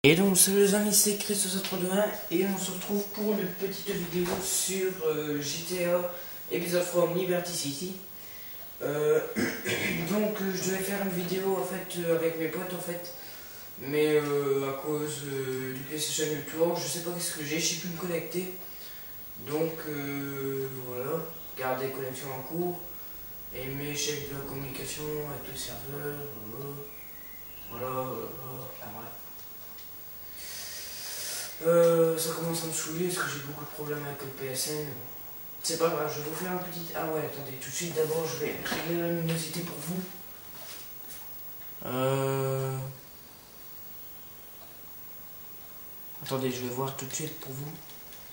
Et donc salut les amis, c'est Chris731 et on se retrouve pour une petite vidéo sur GTA Episode from Liberty City. Je devais faire une vidéo en fait avec mes potes en fait, mais à cause du PlayStation Network, je sais pas qu'est-ce que j'ai, je sais plus me connecter. Voilà, garder connexion en cours et mes chèques de la communication avec le serveur, enfin bref. Ça commence à me saouler parce que j'ai beaucoup de problèmes avec le PSN. C'est pas grave, je vais vous faire un petit... Ah ouais, attendez, tout de suite d'abord je vais régler la luminosité pour vous. Attendez, je vais voir tout de suite pour vous.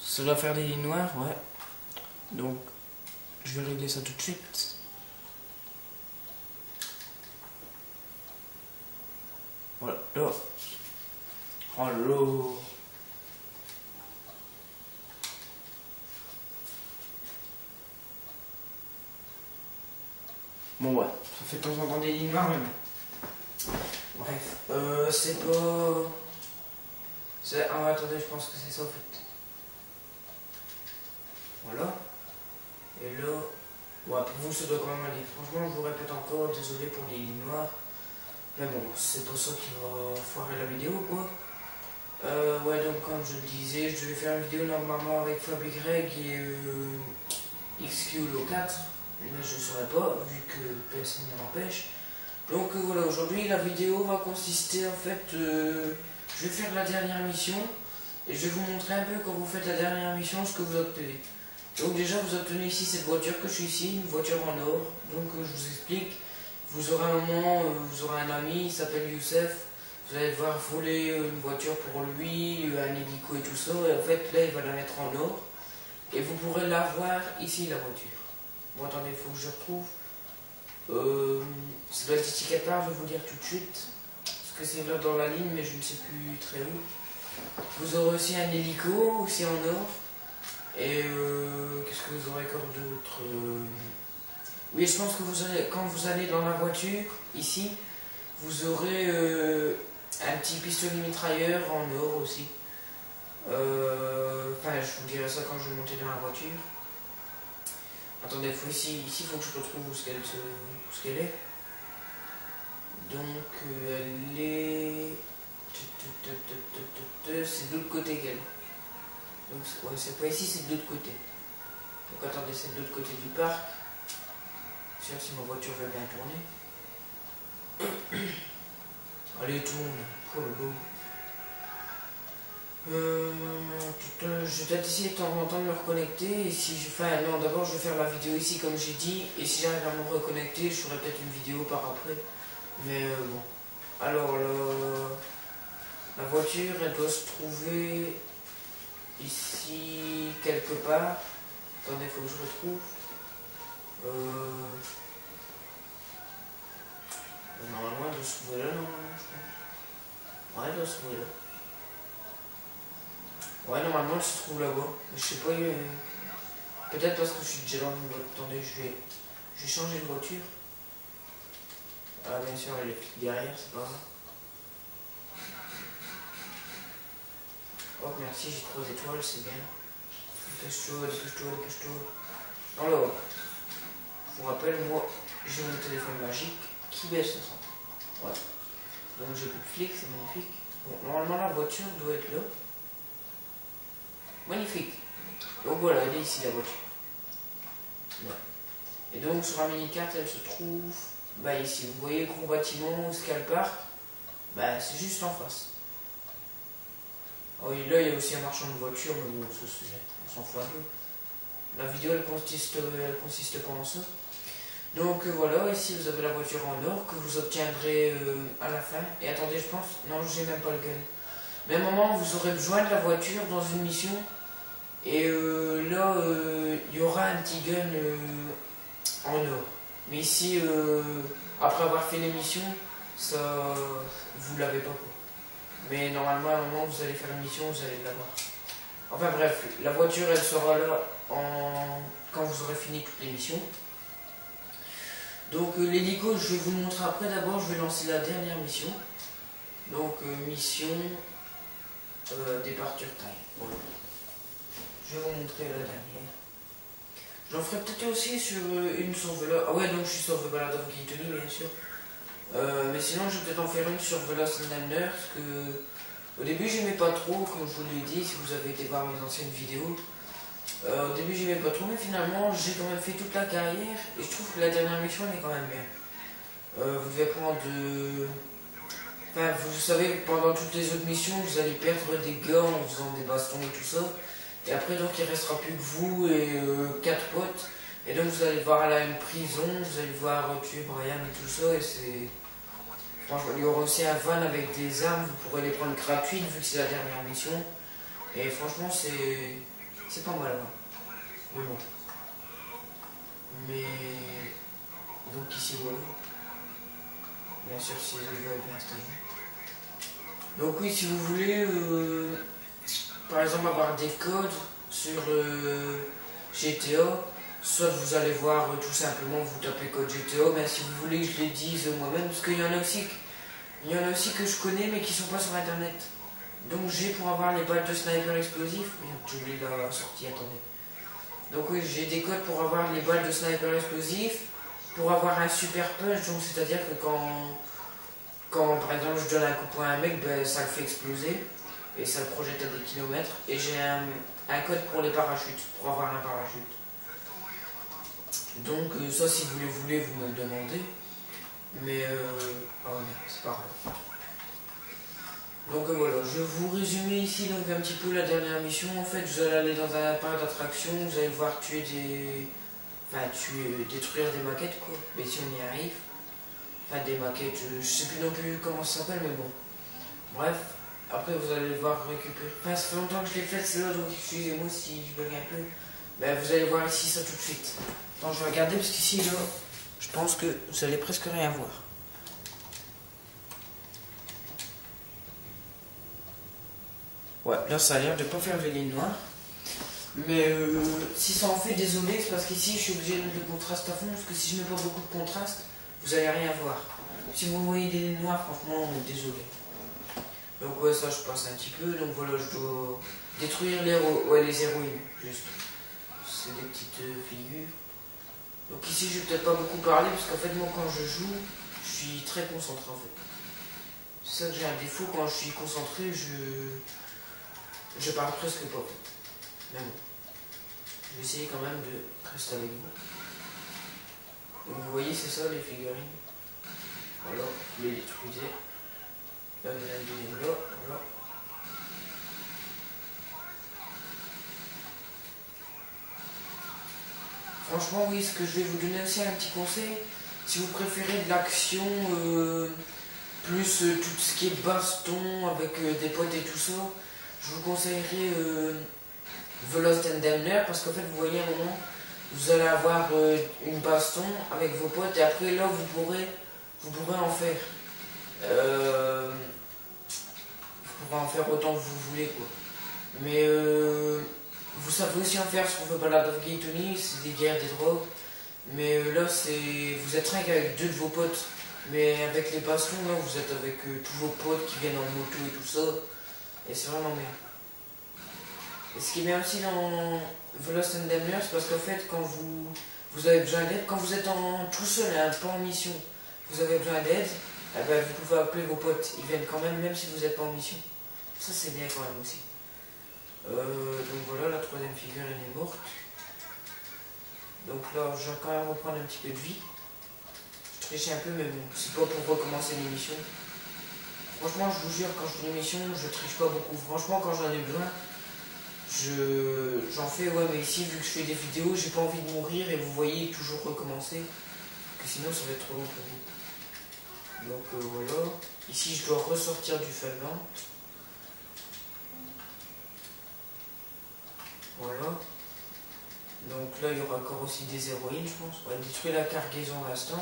Ça doit faire des lignes noires, ouais. Donc, je vais régler ça tout de suite. Voilà, là. Oh là. Bon ouais, ça fait de temps en temps des lignes noires mais bon. Bref, c'est pas... Ah ouais, attendez, je pense que c'est ça en fait. Voilà. Et là... Ouais, pour vous ça doit quand même aller. Franchement, je vous répète encore, désolé pour les lignes noires. Mais bon, c'est pas ça qui va foirer la vidéo quoi. Ouais, donc comme je le disais, je devais faire une vidéo normalement avec Fab et Greg et XQLO4. Mais là je ne saurais pas, vu que PSN m'empêche. Donc voilà, aujourd'hui la vidéo va consister en fait, je vais faire la dernière mission et je vais vous montrer un peu quand vous faites la dernière mission ce que vous obtenez. Donc déjà vous obtenez ici cette voiture que je suis ici, une voiture en or. Donc je vous explique, vous aurez un moment, vous aurez un ami, il s'appelle Youssef, vous allez devoir voler une voiture pour lui, un hélico et tout ça, et en fait là il va la mettre en or et vous pourrez la voir ici la voiture. Bon attendez, il faut que je retrouve. Ça doit être ici quelque part, je vais vous dire tout de suite. Parce que c'est là dans la ligne, mais je ne sais plus très où. Vous aurez aussi un hélico, aussi en or. Et qu'est-ce que vous aurez encore d'autre Oui, je pense que vous aurez, quand vous allez dans la voiture, ici, vous aurez un petit pistolet mitrailleur en or aussi. Enfin, je vous dirai ça quand je vais monter dans la voiture. Attendez, ici, il faut que je retrouve où ce qu'elle est. Donc, elle est... C'est de l'autre côté qu'elle. Donc, ouais, c'est pas ici, c'est de l'autre côté. Donc, attendez, c'est de l'autre côté du parc. Sûr si ma voiture veut bien tourner. Allez, tourne. Oh je vais peut-être essayer de temps en temps de me reconnecter. Et si je... Enfin, non, d'abord, je vais faire la vidéo ici, comme j'ai dit. Et si j'arrive à me reconnecter, je ferai peut-être une vidéo par après. Mais bon. Alors, la voiture, elle doit se trouver ici quelque part. Attendez, il faut que je retrouve. Normalement, elle doit se trouver là, normalement, je pense. Ouais, elle doit se trouver là. Ouais, normalement, elle se trouve là-bas. Mais je sais pas, peut-être parce que je suis déjà dans une voiture. Attendez, je vais changer de voiture. Ah, bien sûr, elle est derrière, c'est pas grave. Oh merci, j'ai 3 étoiles, c'est bien. Dépêche-toi, dépêche-toi, dépêche-toi. Alors, je vous rappelle, moi, j'ai mon téléphone magique qui baisse le son. Ouais. Donc j'ai plus de flics, c'est magnifique. Bon, normalement la voiture doit être là. Magnifique. Donc voilà, elle est ici la voiture. Ouais. Et donc sur la mini-carte, elle se trouve, bah ici, vous voyez le gros bâtiment où Scale Park, bah c'est juste en face. Oh, et là, il y a aussi un marchand de voitures, mais bon, on s'en fout un peu. La vidéo, elle consiste pas en ça. Donc voilà, ici vous avez la voiture en or que vous obtiendrez à la fin. Et attendez, je pense, non, j'ai même pas le gun. Mais à un moment, vous aurez besoin de la voiture dans une mission. Et là, il y aura un petit gun en or. Mais ici, après avoir fait l'émission, ça, vous l'avez pas quoi. Mais normalement, à un moment, vous allez faire une mission, vous allez l'avoir. Enfin bref, la voiture, elle sera là quand vous aurez fini toutes les missions. Donc l'hélico, je vais vous le montrer après. D'abord, je vais lancer la dernière mission. Donc mission... Departure Time. Voilà. Je vais vous montrer la dernière. J'en ferai peut-être aussi sur une sur Veloz. Ah ouais, donc je suis sur The Ballad of Gay Tony, bien sûr. Mais sinon, je vais peut-être en faire une sur Veloz and Damned, parce que au début, j'aimais pas trop, comme je vous l'ai dit, si vous avez été voir mes anciennes vidéos. Au début, j'aimais pas trop, mais finalement, j'ai quand même fait toute la carrière, et je trouve que la dernière mission, elle est quand même bien. Vous devez prendre de... Enfin, vous savez, pendant toutes les autres missions, vous allez perdre des gars en faisant des bastons et tout ça. Et après, donc, il restera plus que vous et 4 potes. Et donc, vous allez devoir aller à une prison, vous allez devoir tuer Brian et tout ça. Et c'est... Franchement, il y aura aussi un van avec des armes, vous pourrez les prendre gratuites vu que c'est la dernière mission. Et franchement, c'est pas mal. Ouais. Mais bon. Mais... Donc ici, voilà. Bien sûr, si je vais bien installé. Donc oui, si vous voulez, par exemple, avoir des codes sur GTA, soit vous allez voir tout simplement, vous tapez code GTA, mais si vous voulez que je les dise moi-même, parce qu'il y en a aussi, que je connais, mais qui sont pas sur internet. Donc j'ai pour avoir les balles de sniper explosif, merde, j'ai oublié la sortie, attendez. Donc oui, j'ai des codes pour avoir les balles de sniper explosif, pour avoir un super punch, donc c'est-à-dire que quand par exemple je donne un coup de poing à un mec, ben, ça le fait exploser et ça le projette à des kilomètres. Et j'ai un code pour les parachutes, pour avoir un parachute. Donc ça si vous le voulez, vous me le demandez. Mais oh merde, c'est pas grave. Donc voilà, je vais vous résumer ici donc un petit peu la dernière mission. En fait, vous allez aller dans un parc d'attractions, vous allez devoir tuer des... Enfin, détruire des maquettes quoi, mais si on y arrive. Enfin, des maquettes, je sais plus non plus comment ça s'appelle, mais bon. Bref, après vous allez devoir récupérer. Enfin, ça fait longtemps que je l'ai faite, c'est là, donc excusez-moi si je bug un peu. Mais vous allez voir ici ça tout de suite. Attends, je vais regarder parce qu'ici, là, je pense que vous allez presque rien voir. Ouais, là ça a l'air de pas faire les lignes noires. Mais si ça en fait, désolé, c'est parce qu'ici je suis obligé de mettre le contraste à fond, parce que si je mets pas beaucoup de contraste, vous allez rien voir. Si vous voyez des lignes noires, franchement, désolé. Donc ouais, ça je passe un petit peu, donc voilà, je dois détruire les héroïnes, juste. C'est des petites figures. Donc ici je vais peut-être pas beaucoup parler, parce qu'en fait moi quand je joue, je suis très concentré en fait. C'est ça que j'ai un défaut, quand je suis concentré, je parle presque pas. Mais bon, je vais essayer quand même de rester avec vous. Donc vous voyez, c'est ça les figurines. Voilà, je les détruisais. Là, il y en a une deuxième là, voilà. Franchement, oui, ce que je vais vous donner aussi un petit conseil, si vous préférez de l'action, plus tout ce qui est baston avec des potes et tout ça, je vous conseillerais The Lost and Damned, parce qu'en fait, vous voyez à un moment, vous allez avoir une baston avec vos potes et après là, vous pourrez en faire. Vous pourrez en faire autant que vous voulez, quoi. Mais vous savez aussi en faire sur The Ballad of Gay Tony, c'est des guerres des drogues. Mais là, vous êtes rien qu'avec deux de vos potes. Mais avec les bastons, là, vous êtes avec tous vos potes qui viennent en moto et tout ça. Et c'est vraiment bien. Et ce qui est bien aussi dans The Lost and Damned, c'est parce qu'en fait, quand vous avez besoin d'aide, quand vous êtes tout seul, hein, pas en mission, vous avez besoin d'aide, eh ben, vous pouvez appeler vos potes. Ils viennent quand même si vous n'êtes pas en mission. Ça, c'est bien quand même aussi. Donc voilà, la troisième figure, elle est morte. Donc là, je vais quand même reprendre un petit peu de vie. Je triche un peu, mais bon, c'est pas pour recommencer l'émission. Franchement, je vous jure, quand je fais l'émission, je triche pas beaucoup. Franchement, quand j'en ai besoin, j'en fais, ouais, mais ici, vu que je fais des vidéos, j'ai pas envie de mourir et vous voyez toujours recommencer. Parce que sinon, ça va être trop long pour vous. Donc voilà. Ici, je dois ressortir du Funland. Voilà. Donc là, il y aura encore aussi des héroïnes, je pense. On va détruire la cargaison à l'instant.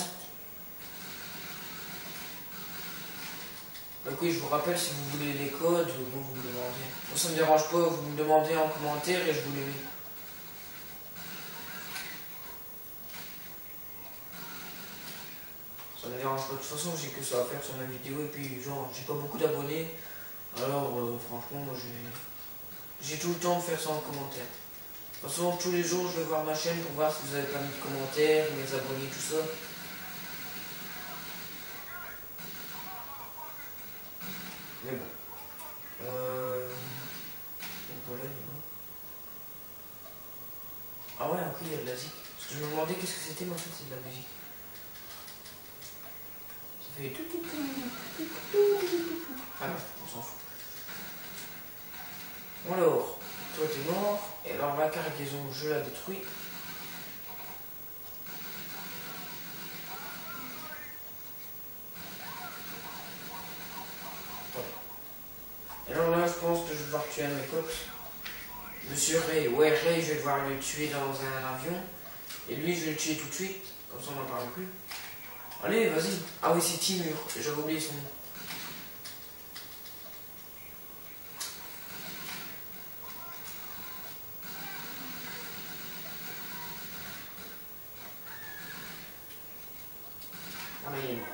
Donc oui, je vous rappelle, si vous voulez les codes, vous me demandez. Moi, ça me dérange pas, vous me demandez en commentaire et je vous les mets. Ça me dérange pas. De toute façon, j'ai que ça à faire sur ma vidéo et puis, genre, j'ai pas beaucoup d'abonnés. Alors, franchement, moi j'ai tout le temps de faire ça en commentaire. De toute façon, tous les jours, je vais voir ma chaîne pour voir si vous avez pas mis de commentaires, mes abonnés, tout ça. Mais bon. Donc voilà, ah ouais, ok, il y a de la zik. Parce que je me demandais qu'est-ce que c'était, mais en fait, c'est de la musique. Ça fait tout, tout, tout, tout. Ah non, on s'en fout. Bon alors, toi t'es mort, et alors la cargaison, je la détruis. Et alors là, je pense que je vais devoir tuer un de mes potes. Monsieur Ray, ouais, Ray, je vais devoir le tuer dans un avion. Et lui, je vais le tuer tout de suite, comme ça on n'en parle plus. Allez, vas-y. Ah oui, c'est Timur, j'avais oublié son nom. Ah, mais il est mort.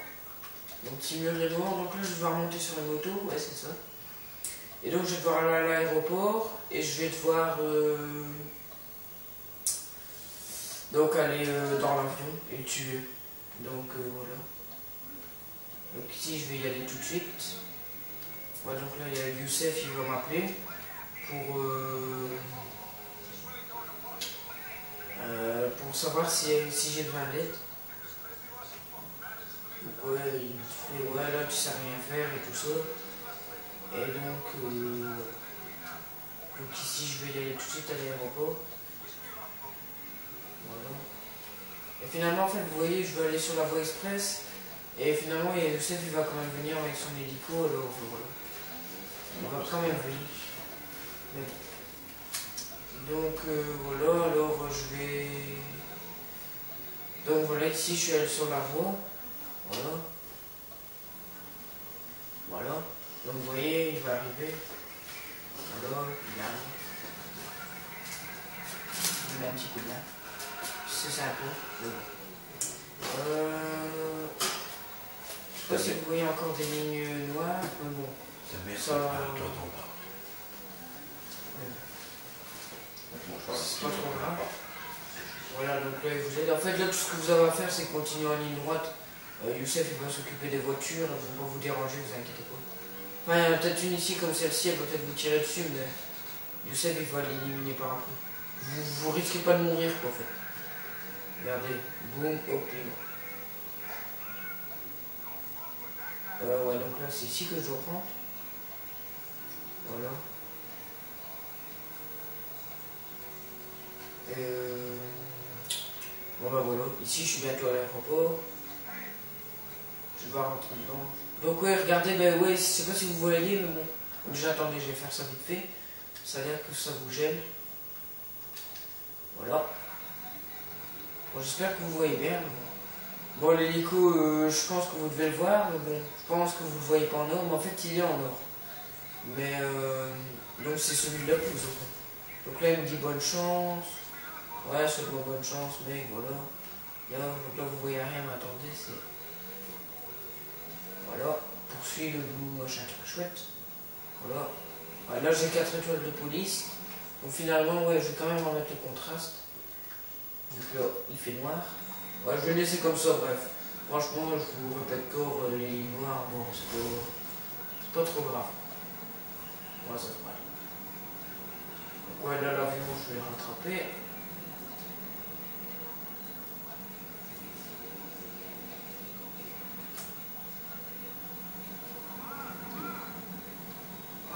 Donc Timur est mort, donc là, je vais devoir monter sur une moto, ouais, c'est ça. Et donc, je vais devoir aller à l'aéroport, et je vais devoir... donc aller dans l'avion et le tuer. Donc voilà. Donc ici je vais y aller tout de suite. Ouais, donc là il y a Youssef, il va m'appeler pour savoir si j'ai besoin d'aide. Donc ouais, il fait ouais là tu sais rien faire et tout ça. Et donc ici je vais y aller tout de suite à l'aéroport. Voilà. Et finalement en fait vous voyez je vais aller sur la voie express. Et finalement, Youssef il va quand même venir avec son hélico, alors voilà. On va quand même venir. Donc voilà, alors je vais... Donc voilà, ici je suis allé sur la voie. Voilà. Voilà. Donc vous voyez, il va arriver. Alors, il arrive. Je mets un petit coup de main. C'est sympa. Mais bon. Je sais pas si vous voyez encore des lignes noires, mais bon. Ça... C'est pas trop grave. Voilà, donc là, vous aide. En fait, là, tout ce que vous avez à faire, c'est continuer en ligne droite. Youssef, il va s'occuper des voitures, ils vont pas vous déranger, vous inquiétez pas. Enfin, il y en a peut-être une ici comme celle-ci, elle va peut-être vous tirer dessus, mais Youssef, il va l'éliminer par après. Vous risquez pas de mourir, quoi, en fait. Regardez, boum, hop, il est mort. Ouais, donc là, c'est ici que je dois prendre. Voilà. Bon bah voilà, ici je suis bientôt à l'aéroport. Je vais rentrer dedans. Donc ouais, regardez, ben ouais, je sais pas si vous voyez, mais bon. Déjà attendez, je vais faire ça vite fait. Ça a l'air que ça vous gêne. Voilà. Bon, j'espère que vous voyez bien. Bon, l'hélico, je pense que vous devez le voir, mais bon, je pense que vous le voyez pas en or, mais en fait il est en or. Mais donc c'est celui-là que vous aurez. Donc là il me dit bonne chance. Ouais, seulement bonne chance, mec, voilà. Là, donc là vous voyez rien, mais attendez, c'est... Voilà, poursuit le bout, machin, truc chouette. Voilà. Ouais, là j'ai 4 étoiles de police. Donc finalement, ouais, je vais quand même remettre le contraste. Vu que là, il fait noir. Ouais, je vais le laisser comme ça, bref. Franchement, je vous répète encore, les lignes noires, bon, c'est pas trop grave. Ouais, ça se passe. Donc ouais, là l'avion, je vais le rattraper.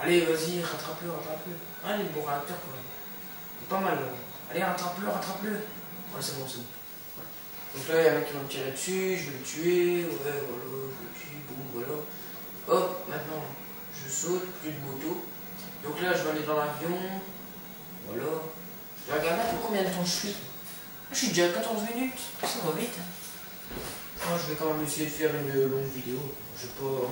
Allez, vas-y, rattrape-le, rattrape-le. Ah, il est bon réacteur quand même. Il est pas mal, là. Allez, rattrape-le, rattrape-le. Ouais, c'est bon, c'est bon. Ouais. Donc là, il y a un mec qui va me tirer dessus, je vais le tuer. Ouais, voilà, je le tue, boum, voilà. Hop, maintenant, je saute, plus de moto. Donc là, je vais aller dans l'avion. Voilà. Je vais regarder un peu combien de temps je suis. Je suis déjà à 14 minutes. Ça va vite. Moi, je vais quand même essayer de faire une longue vidéo. Je vais pas...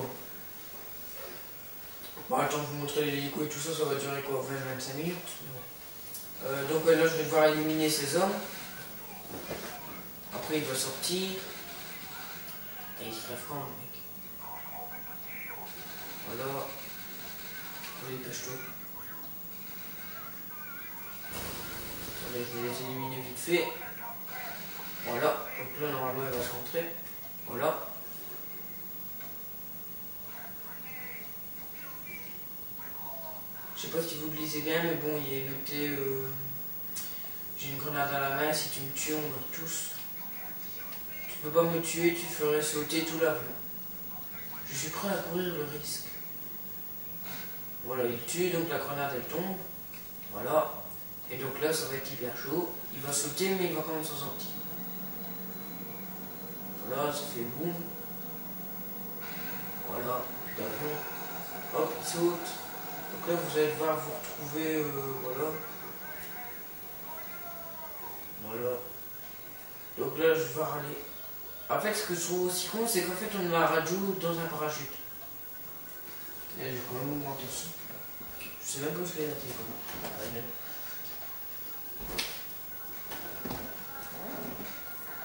Bon, attends, je vous montrer l'hélico et tout ça, ça va durer quoi, 20-25 minutes. Donc là, je vais devoir éliminer ces hommes. Après, il va sortir. Et il se crève quand, le mec. Voilà. dépêche-toi. Allez, je vais les éliminer vite fait. Voilà, donc là normalement elle va se rentrer. Voilà. Je sais pas si vous le lisez bien, mais bon, il est noté j'ai une grenade à la main, si tu me tues, on meurt tous. Tu peux pas me tuer, tu ferais sauter tout l'avion. Je suis prêt à courir le risque. Voilà, il tue, donc la grenade elle tombe. Voilà. Et donc là, ça va être hyper chaud. Il va sauter, mais il va quand même s'en sortir. Voilà, ça fait boum. Voilà, l'avion. Hop, il saute. Donc là, vous allez devoir vous retrouver. Voilà. Voilà. Donc là, je vais aller. En fait, ce que je trouve aussi con, c'est qu'en fait, on a la radio dans un parachute. Et j'ai quand même augmenté le son. Je sais même pas ce qu'il y a à la télé comment.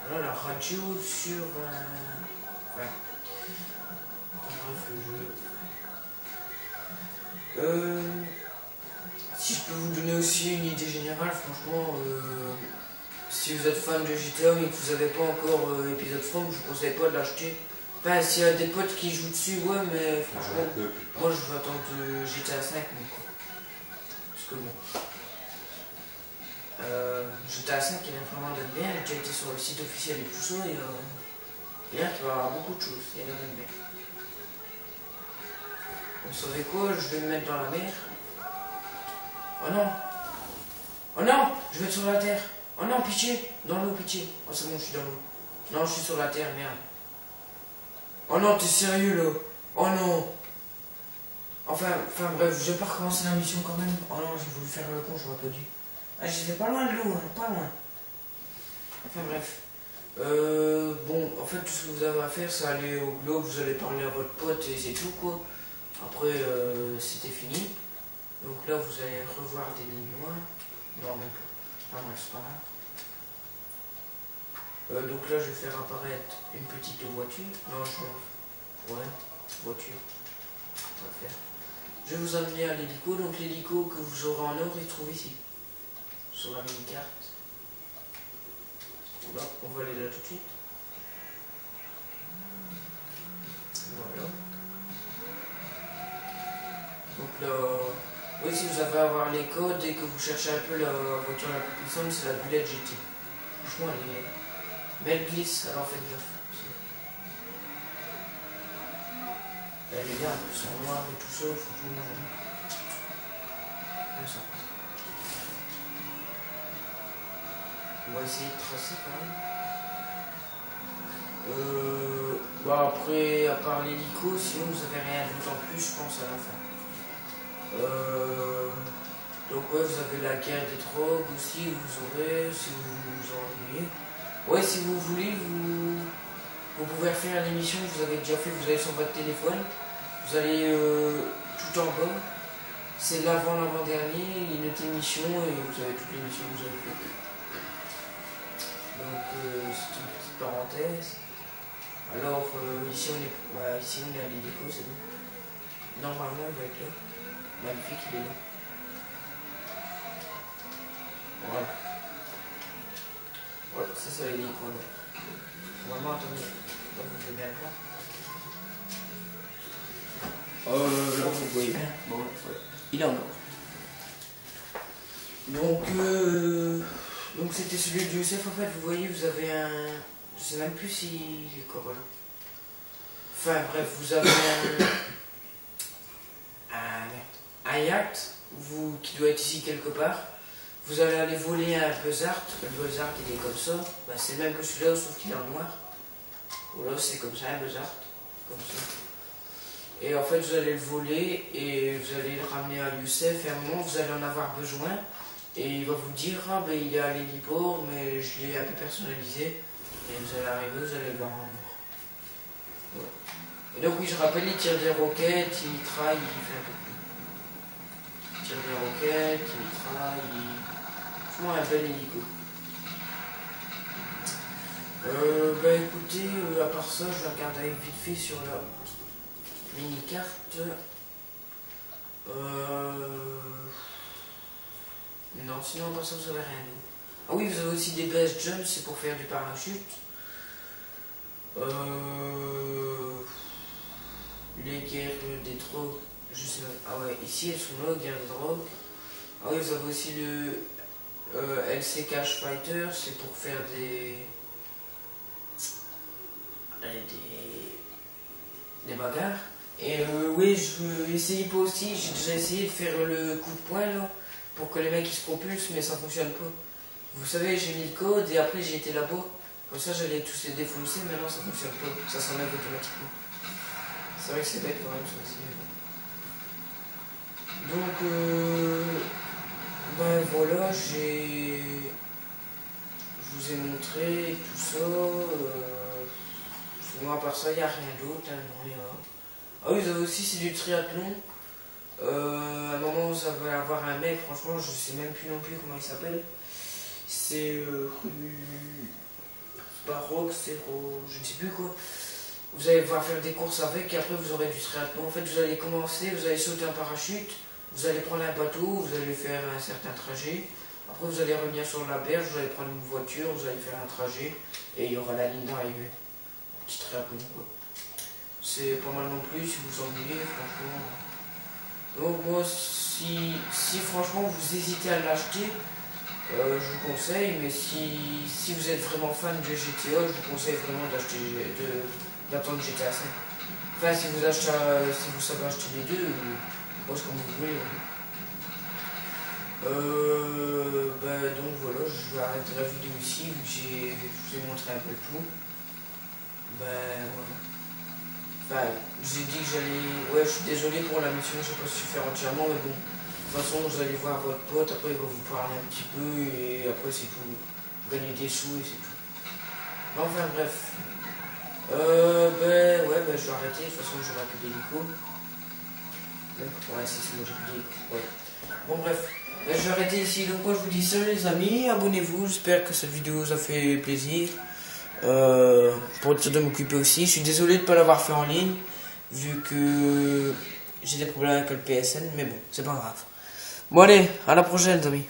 Voilà la radio sur. Ouais. Bref, le jeu. Si je peux vous donner aussi une idée générale, franchement, si vous êtes fan de GTA et que vous n'avez pas encore épisode 3, je vous conseille pas de l'acheter. Enfin, s'il y a des potes qui jouent dessus, ouais, mais franchement, moi je vais attendre GTA 5. Parce que bon. GTA 5 il vient vraiment d'être bien, il a déjà été sur le site officiel et tout ça, et il y a qu'il va y avoir beaucoup de choses, il y a l'air d'être bien. Vous savez quoi, je vais me mettre dans la mer. Oh non! Oh non! Je vais être sur la terre! Oh non, pitié! Dans l'eau, pitié! Oh c'est bon, je suis dans l'eau. Non, je suis sur la terre, merde. Oh non, t'es sérieux là? Oh non! Enfin bref, je vais pas recommencer la mission quand même. Oh non, j'ai voulu faire le con, j'aurais pas dû. Ah, j'étais pas loin de l'eau, hein, pas loin. Enfin bref. Bon, en fait, tout ce que vous avez à faire, c'est aller au globe, vous allez parler à votre pote et c'est tout quoi. Après, c'était fini. Donc là, vous allez revoir des lignes noires. Non, donc, ah, bref, c'est pas grave. Donc là, je vais faire apparaître une petite voiture. Non, ouais, voiture. On va faire. Je vais vous amener à l'hélico. Donc l'hélico que vous aurez en or, il se trouve ici. Sur la mini-carte. Là, on va aller là tout de suite. Voilà. Donc là, oui, si vous avez à avoir les codes et que vous cherchez un peu la voiture la plus puissante, c'est la Bullet GT. Franchement, elle est... Mais elle glisse, alors faites gaffe. Elle est bien, en plus en noir et tout ça, franchement, comme ça. On va essayer de tracer quand même. Bah après, à part l'hélico, sinon vous avez rien d'autre en plus, je pense, à la fin. Donc ouais, vous avez la guerre des drogues aussi, vous aurez, si vous vous ennuyez. Ouais, si vous voulez, vous pouvez faire l'émission que vous avez déjà fait, vous allez sur votre téléphone, vous allez tout en bas, c'est l'avant-dernier, il note émission et vous avez toutes les émissions que vous avez faites. Donc c'est une petite parenthèse. Alors ici on est à l'hélico, c'est bon. Normalement il va être là. Magnifique, il est là. Voilà. Voilà, ça c'est l'hélico. Normalement, attendez, là vous pouvez bien le voir. Là vous voyez bien. Bon, ouais. Il est encore. Donc c'était celui de Youssef en fait, vous voyez, vous avez un... Je sais même plus s'il est encore là. Enfin bref, vous avez un yacht qui doit être ici quelque part. Vous allez aller voler un buzzard. Le buzzard il est comme ça. Bah, c'est le même que celui-là sauf qu'il est en noir. Voilà, c'est comme ça un buzzard. Comme ça. Et en fait vous allez le voler et vous allez le ramener à Youssef et à un moment vous allez en avoir besoin. Et il va vous dire, ah ben il est à l'héliport mais je l'ai un peu personnalisé. Et vous allez arriver, vous allez le voir en mort. Ouais. Et donc oui, je rappelle, il tire des roquettes, il traille, il fait un peu plus. Il tire des roquettes, il traille, franchement un bel hélico. Bah écoutez, à part ça, je vais regarder vite fait sur la mini-carte. sinon par ça vous avez rien d'autre. Ah oui, vous avez aussi des base jumps, c'est pour faire du parachute. Les guerres des drogues, je sais pas. Ah ouais, ici elles sont là, guerre des drogues. Ah oui, vous avez aussi le LC Cash Fighter, c'est pour faire des bagarres. Et oui, je veux essayer pas aussi, j'ai déjà essayé de faire le coup de poing là, pour que les mecs ils se propulsent, mais ça fonctionne pas. Vous savez, j'ai mis le code et après j'ai été là-bas. Comme ça, j'allais tous les défoncer, maintenant ça fonctionne pas. Ça s'enlève automatiquement. C'est vrai que c'est bête quand même, ça aussi. Donc, ben voilà, je vous ai montré tout ça. Sinon, à part ça, il n'y a rien d'autre. Hein, non, Ah oui, vous avez aussi, c'est du triathlon. À un moment, vous allez avoir un mec, franchement, je sais même plus non plus comment il s'appelle. C'est Baroque, c'est je ne sais plus quoi. Vous allez pouvoir faire des courses avec et après vous aurez du triathlon. En fait, vous allez commencer, vous allez sauter un parachute, vous allez prendre un bateau, vous allez faire un certain trajet. Après, vous allez revenir sur la berge, vous allez prendre une voiture, vous allez faire un trajet et il y aura la ligne d'arrivée. Petit triathlon, quoi. C'est pas mal non plus si vous ennuyez, franchement. Donc, moi, si franchement vous hésitez à l'acheter, je vous conseille, mais si vous êtes vraiment fan de GTA, je vous conseille vraiment d'attendre GTA 5. Enfin, si vous savez acheter les deux, moi c'est comme vous voulez. Donc voilà, je vais arrêter la vidéo ici, vu que je vous ai montré un peu tout. Voilà. Enfin, j'ai dit que j'allais... Ouais, je suis désolé pour la mission, je sais pas si je vais faire entièrement, mais bon. De toute façon, vous allez voir votre pote, après il va vous parler un petit peu, et après c'est tout. Vous gagnez des sous et c'est tout. Enfin bref. Je vais arrêter, de toute façon j'aurai plus d'hélico. Ouais, c'est bon, j'ai plus d'hélico. Ouais. Bon bref. Je vais arrêter ici, donc moi je vous dis salut les amis, abonnez-vous, j'espère que cette vidéo vous a fait plaisir. Pour dire de m'occuper aussi. Je suis désolé de ne pas l'avoir fait en ligne, vu que j'ai des problèmes avec le PSN, mais bon, c'est pas grave. Bon allez, à la prochaine les amis.